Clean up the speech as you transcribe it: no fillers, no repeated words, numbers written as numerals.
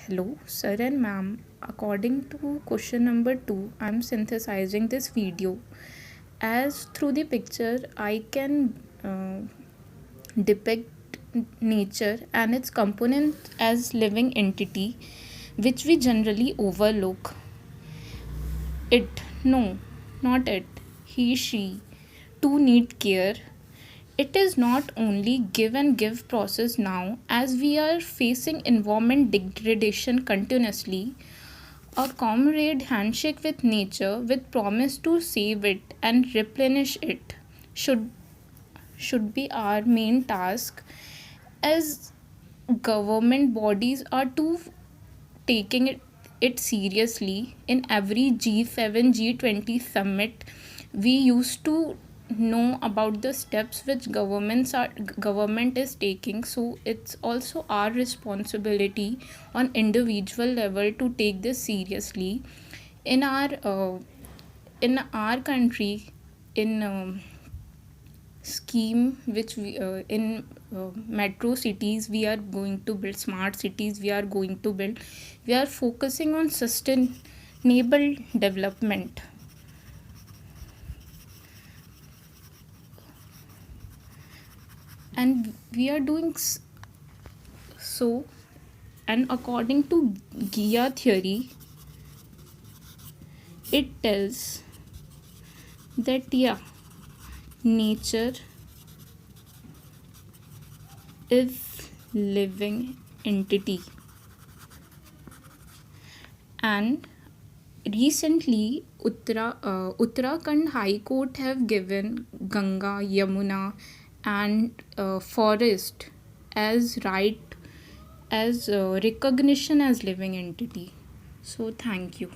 Hello, sir and ma'am. According to question number 2, I'm synthesizing this video. As through the picture, I can depict nature and its components as living entity, which we generally overlook. It, no, not it, he, she, too need care. It is not only give and give process now, as we are facing environment degradation continuously. A comrade handshake with nature with promise to save it and replenish it should be our main task, as government bodies are too taking it seriously. In every G7 G20 summit, we used to know about the steps which government is taking, so it's also our responsibility on individual level to take this seriously. In our country, in scheme which we in metro cities we are going to build, smart cities we are going to build, we are focusing on sustainable development, and we are doing so. And according to Gia theory, it tells that yeah, nature is living entity. And recently, Uttarakhand High Court have given Ganga, Yamuna, and forest as right, as recognition as living entity. So thank you.